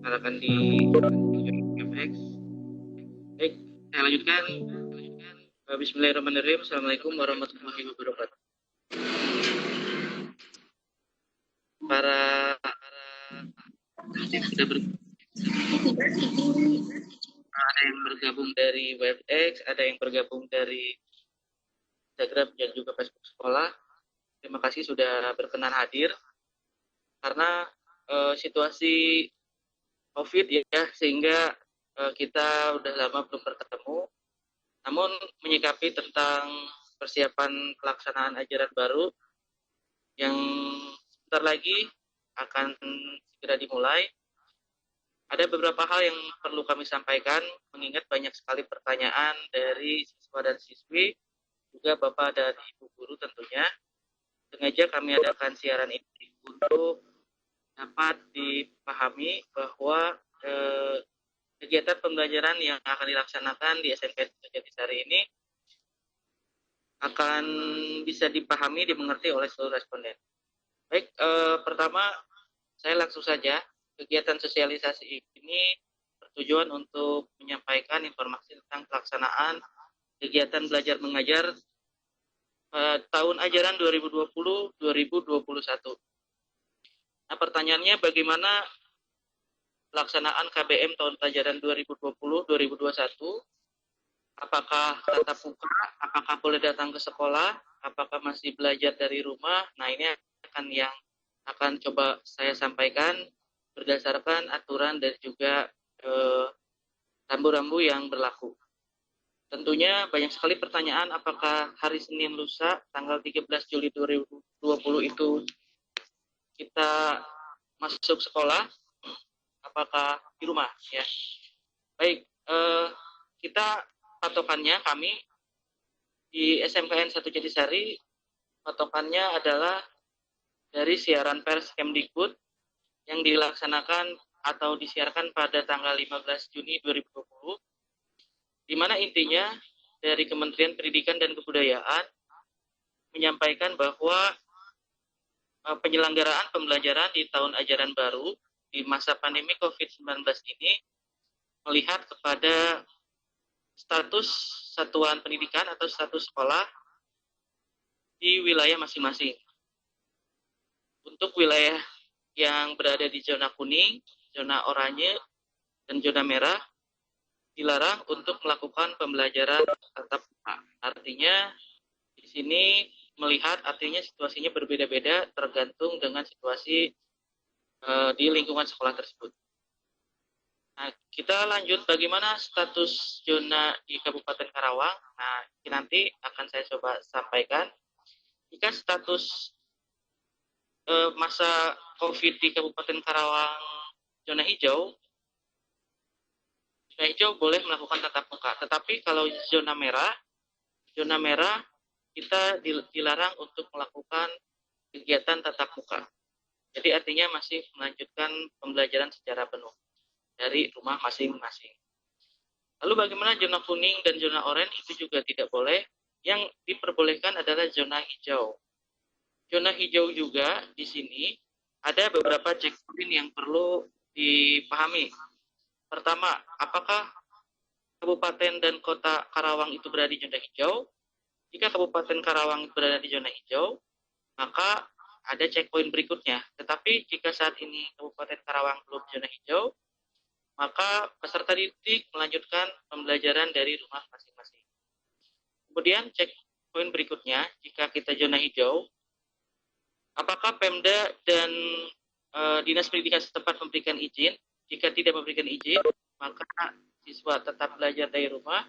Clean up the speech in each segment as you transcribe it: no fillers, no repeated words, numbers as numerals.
Silakan di FX. Baik, saya lanjutkan. Bismillahirrahmanirrahim. Assalamualaikum warahmatullahi wabarakatuh. Para sudah ada yang bergabung dari WebEx, ada yang bergabung dari Instagram dan juga Facebook sekolah. Terima kasih sudah berkenan hadir karena situasi COVID ya, sehingga kita udah lama belum bertemu. Namun menyikapi tentang persiapan pelaksanaan ajaran baru yang sebentar lagi akan segera dimulai, ada beberapa hal yang perlu kami sampaikan, mengingat banyak sekali pertanyaan dari siswa dan siswi, juga Bapak dan Ibu Guru tentunya. Sengaja kami adakan siaran ini untuk dapat dipahami bahwa kegiatan pembelajaran yang akan dilaksanakan di SMK Jatisari ini akan bisa dipahami, dimengerti oleh seluruh responden. Baik, pertama saya langsung saja. Kegiatan sosialisasi ini bertujuan untuk menyampaikan informasi tentang pelaksanaan kegiatan belajar mengajar tahun ajaran 2020-2021. Nah, pertanyaannya bagaimana pelaksanaan KBM tahun ajaran 2020-2021? Apakah tatap muka? Apakah boleh datang ke sekolah? Apakah masih belajar dari rumah? Nah, ini yang akan coba saya sampaikan berdasarkan aturan dan juga rambu-rambu yang berlaku. Tentunya banyak sekali pertanyaan, apakah hari Senin lusa tanggal 13 Juli 2020 itu kita masuk sekolah, apakah di rumah ya. Baik, kita patokannya kami di SMKN 1 Jatisari, patokannya adalah dari siaran pers Kemdikbud yang dilaksanakan atau disiarkan pada tanggal 15 Juni 2020, di mana intinya dari Kementerian Pendidikan dan Kebudayaan menyampaikan bahwa penyelenggaraan pembelajaran di tahun ajaran baru di masa pandemi COVID-19 ini melihat kepada status satuan pendidikan atau status sekolah di wilayah masing-masing. Untuk wilayah yang berada di zona kuning, zona oranye, dan zona merah dilarang untuk melakukan pembelajaran tatap muka. Artinya di sini melihat artinya situasinya berbeda-beda tergantung dengan situasi di lingkungan sekolah tersebut. Nah, kita lanjut bagaimana status zona di Kabupaten Karawang. Nah, ini nanti akan saya coba sampaikan. Jika status masa COVID di Kabupaten Karawang zona hijau boleh melakukan tatap muka. Tetapi kalau zona merah kita dilarang untuk melakukan kegiatan tatap muka. Jadi artinya masih melanjutkan pembelajaran secara penuh dari rumah masing-masing. Lalu bagaimana zona kuning dan zona oranye itu juga tidak boleh. Yang diperbolehkan adalah zona hijau. Zona hijau juga di sini ada beberapa checkpoint yang perlu dipahami. Pertama, apakah Kabupaten dan Kota Karawang itu berada di zona hijau? Jika Kabupaten Karawang berada di zona hijau, maka ada checkpoint berikutnya. Tetapi jika saat ini Kabupaten Karawang belum zona hijau, maka peserta didik melanjutkan pembelajaran dari rumah masing-masing. Kemudian checkpoint berikutnya, jika kita zona hijau, apakah Pemda dan Dinas Pendidikan setempat memberikan izin? Jika tidak memberikan izin, maka siswa tetap belajar dari rumah.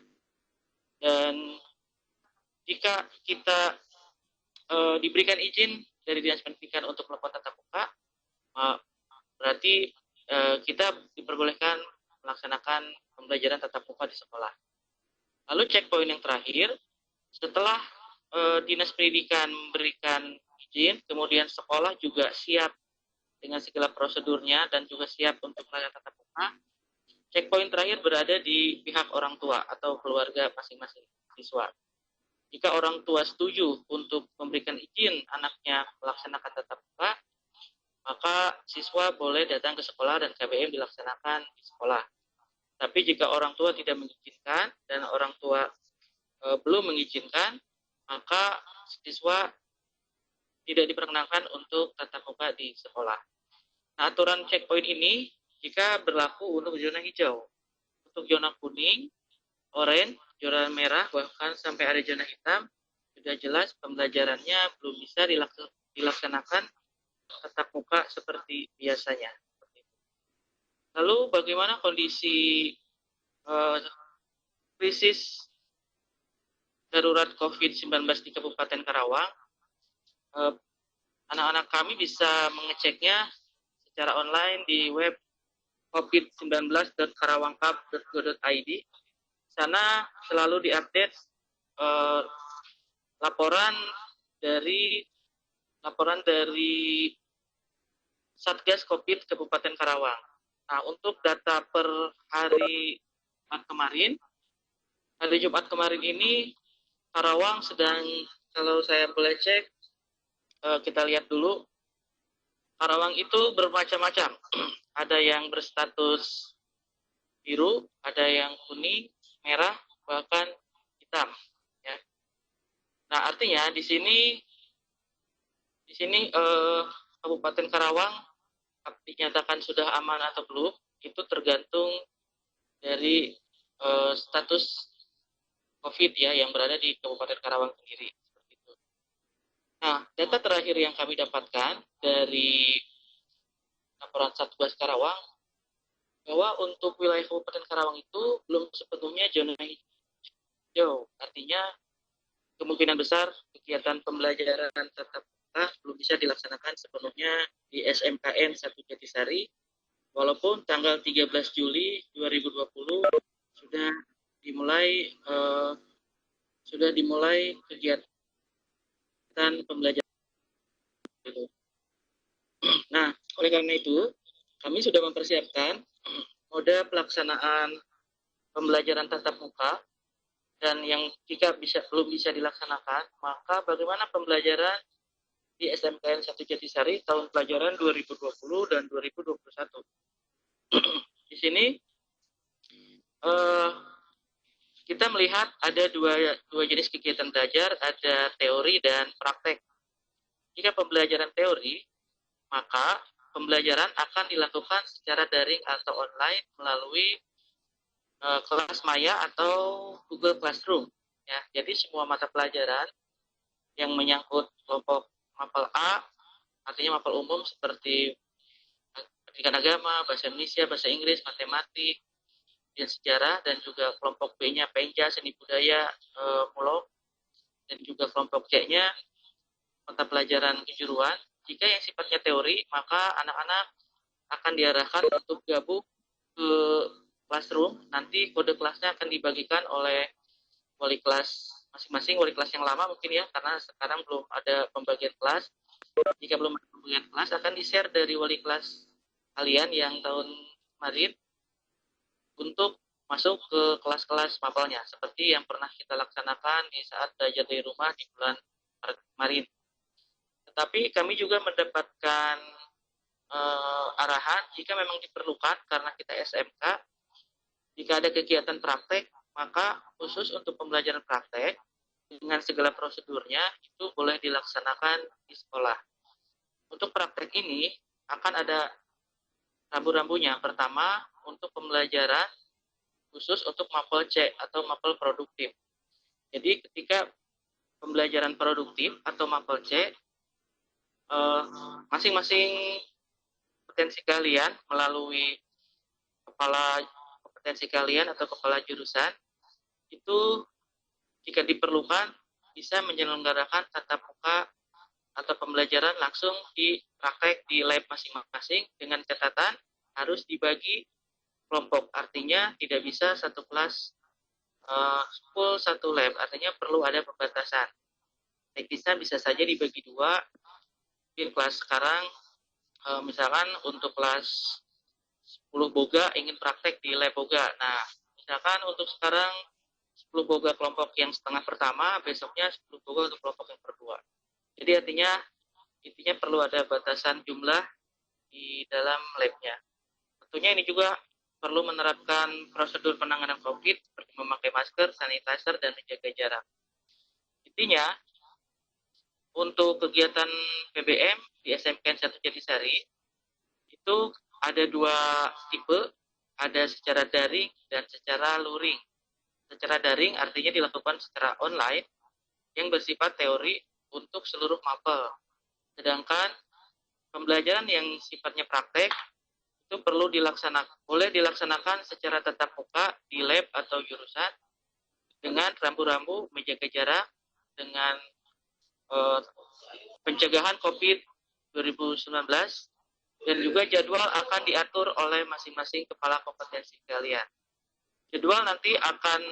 Dan jika kita diberikan izin dari Dinas Pendidikan untuk melakukan tatap muka, berarti kita diperbolehkan melaksanakan pembelajaran tatap muka di sekolah. Lalu checkpoint yang terakhir, setelah Dinas Pendidikan memberikan izin, kemudian sekolah juga siap dengan segala prosedurnya dan juga siap untuk melakukan tatap muka, checkpoint terakhir berada di pihak orang tua atau keluarga masing-masing siswa. Jika orang tua setuju untuk memberikan izin anaknya melaksanakan tatap muka, maka siswa boleh datang ke sekolah dan KBM dilaksanakan di sekolah. Tapi jika orang tua tidak mengizinkan dan orang tua belum mengizinkan, maka siswa tidak diperkenankan untuk tatap muka di sekolah. Nah, aturan checkpoint ini jika berlaku untuk zona hijau. Untuk zona kuning, oranye, zona merah, bahkan sampai ada zona hitam, sudah jelas pembelajarannya belum bisa dilaksanakan tatap muka seperti biasanya. Lalu bagaimana kondisi krisis darurat COVID-19 di Kabupaten Karawang? Anak-anak kami bisa mengeceknya secara online di web covid19.karawangkap.go.id. Sana selalu diupdate laporan dari Satgas Covid Kabupaten Karawang. Nah, untuk data per hari Jumat kemarin ini Karawang sedang, kalau saya boleh cek, kita lihat dulu. Karawang itu bermacam-macam. Ada yang berstatus biru, ada yang kuning, merah, bahkan hitam. Ya. Nah, artinya di sini Kabupaten Karawang dinyatakan sudah aman atau belum, itu tergantung dari status COVID ya yang berada di Kabupaten Karawang sendiri. Nah, data terakhir yang kami dapatkan dari laporan Satgas Karawang, bahwa untuk wilayah Kabupaten Karawang itu belum sepenuhnya zona hijau. Artinya kemungkinan besar kegiatan pembelajaran tatap muka belum bisa dilaksanakan sepenuhnya di SMKN 1 Jatisari, walaupun tanggal 13 Juli 2020 sudah dimulai kegiatan pembelajaran. Nah, oleh karena itu, kami sudah mempersiapkan mode pelaksanaan pembelajaran tatap muka, dan yang jika belum bisa dilaksanakan, maka bagaimana pembelajaran di SMKN 1 Jatisari tahun pelajaran 2020 dan 2021. Di sini kita melihat ada dua jenis kegiatan belajar, ada teori dan praktek. Jika pembelajaran teori, maka pembelajaran akan dilakukan secara daring atau online melalui kelas maya atau Google Classroom. Ya, jadi semua mata pelajaran yang menyangkut kelompok mapel A, artinya mapel umum seperti pendidikan agama, bahasa Indonesia, bahasa Inggris, matematik, dan sejarah, dan juga kelompok B-nya penja, seni budaya, mulok, dan juga kelompok C-nya mata pelajaran kejuruan. Jika yang sifatnya teori, maka anak-anak akan diarahkan untuk gabung ke classroom. Nanti kode kelasnya akan dibagikan oleh wali kelas masing-masing, wali kelas yang lama mungkin ya, karena sekarang belum ada pembagian kelas. Jika belum ada pembagian kelas, akan di-share dari wali kelas kalian yang tahun kemarin untuk masuk ke kelas-kelas mapelnya, seperti yang pernah kita laksanakan di saat belajar dari rumah di bulan Maret kemarin. Tetapi kami juga mendapatkan arahan jika memang diperlukan, karena kita SMK, jika ada kegiatan praktek, maka khusus untuk pembelajaran praktek dengan segala prosedurnya itu boleh dilaksanakan di sekolah. Untuk praktek ini akan ada rambu-rambunya. Pertama, untuk pembelajaran khusus untuk mapel C atau mapel produktif. Jadi ketika pembelajaran produktif atau mapel C, masing-masing kompetensi kalian melalui kepala kompetensi kalian atau kepala jurusan itu jika diperlukan bisa menyelenggarakan tatap muka atau pembelajaran langsung di praktek di lab masing-masing, dengan catatan harus dibagi kelompok. Artinya tidak bisa satu kelas full satu lab, artinya perlu ada pembatasan. Teknisnya bisa saja dibagi dua. Mungkin kelas sekarang misalkan untuk kelas 10 boga ingin praktek di lab boga. Nah, misalkan untuk sekarang 10 boga kelompok yang setengah pertama, besoknya 10 boga untuk kelompok yang kedua. Jadi intinya perlu ada batasan jumlah di dalam labnya. Tentunya ini juga perlu menerapkan prosedur penanganan COVID seperti memakai masker, sanitizer, dan menjaga jarak. Intinya, untuk kegiatan PBM di SMKN 1 Jatisari itu ada dua tipe, ada secara daring dan secara luring. Secara daring artinya dilakukan secara online yang bersifat teori untuk seluruh mapel. Sedangkan pembelajaran yang sifatnya praktek itu boleh dilaksanakan secara tatap muka di lab atau jurusan dengan rambu-rambu menjaga jarak, dengan pencegahan COVID 2019, dan juga jadwal akan diatur oleh masing-masing kepala kompetensi kalian. Jadwal nanti akan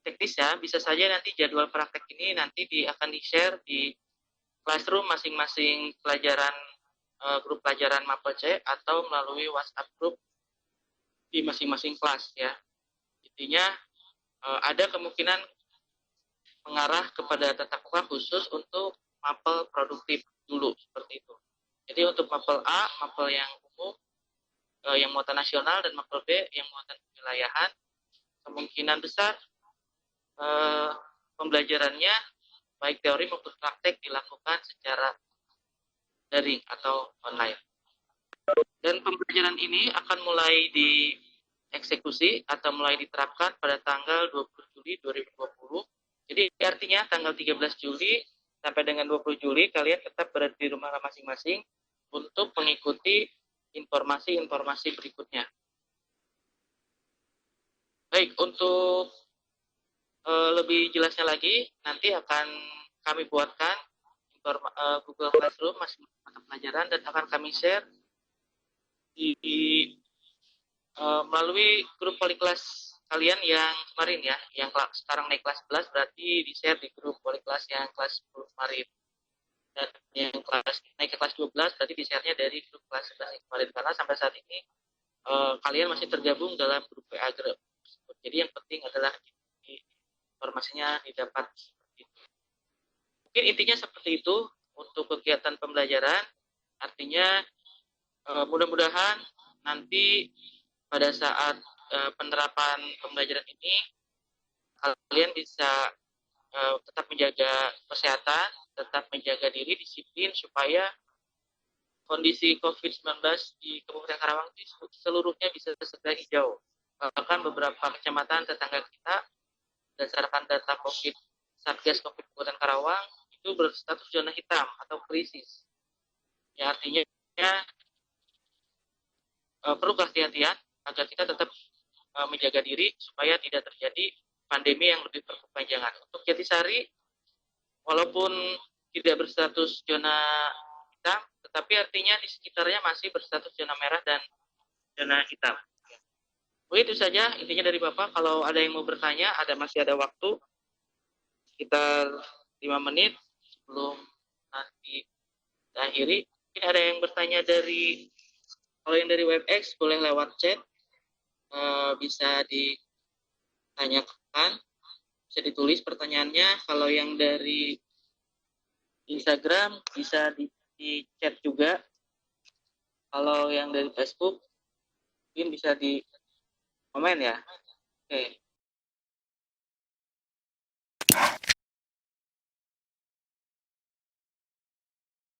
teknisnya bisa saja nanti jadwal praktek ini nanti akan di-share di classroom masing-masing pelajaran, grup pelajaran Mapel C atau melalui WhatsApp group di masing-masing kelas ya. Intinya ada kemungkinan mengarah kepada tatap muka khusus untuk mapel produktif dulu seperti itu. Jadi untuk mapel A, mapel yang umum, yang muatan nasional, dan mapel B yang muatan kewilayahan, kemungkinan besar pembelajarannya baik teori maupun praktek dilakukan secara daring atau online. Dan pembelajaran ini akan mulai dieksekusi atau mulai diterapkan pada tanggal 20 Juli 2020. Jadi artinya tanggal 13 Juli sampai dengan 20 Juli kalian tetap berada di rumah masing-masing untuk mengikuti informasi-informasi berikutnya. Baik, untuk lebih jelasnya lagi, nanti akan kami buatkan Google Classroom masing-masing mata pelajaran dan akan kami share melalui grup poliklas kalian yang kemarin ya, yang sekarang naik kelas 11 berarti di-share di grup poliklas yang kelas 10 kemarin. Dan yang naik ke kelas 12 berarti di-share-nya dari grup kelas 11 yang kemarin, karena sampai saat ini kalian masih tergabung dalam grup WA group. Jadi yang penting adalah informasinya didapat seperti itu. Mungkin intinya seperti itu untuk kegiatan pembelajaran. Artinya mudah-mudahan nanti pada saat penerapan pembelajaran ini kalian bisa tetap menjaga kesehatan, tetap menjaga diri, disiplin, supaya kondisi COVID-19 di Kabupaten Karawang seluruhnya bisa segera hijau. Bahkan beberapa kecamatan tetangga kita berdasarkan data COVID Satgas COVID Kabupaten Karawang itu berstatus zona hitam atau krisis. Ya, artinya perlu kehati-hatian agar kita tetap menjaga diri supaya tidak terjadi pandemi yang lebih berkepanjangan. Untuk Jatisari, walaupun tidak berstatus zona hitam, tetapi artinya di sekitarnya masih berstatus zona merah dan zona hitam. Begitu saja intinya dari Bapak. Kalau ada yang mau bertanya, masih ada waktu sekitar 5 menit sebelum nanti akhiri. Mungkin ada yang bertanya kalau yang dari WebEx boleh lewat chat, bisa ditanyakan, bisa ditulis pertanyaannya. Kalau yang dari Instagram bisa di chat juga. Kalau yang dari Facebook mungkin bisa di komen ya. Oke.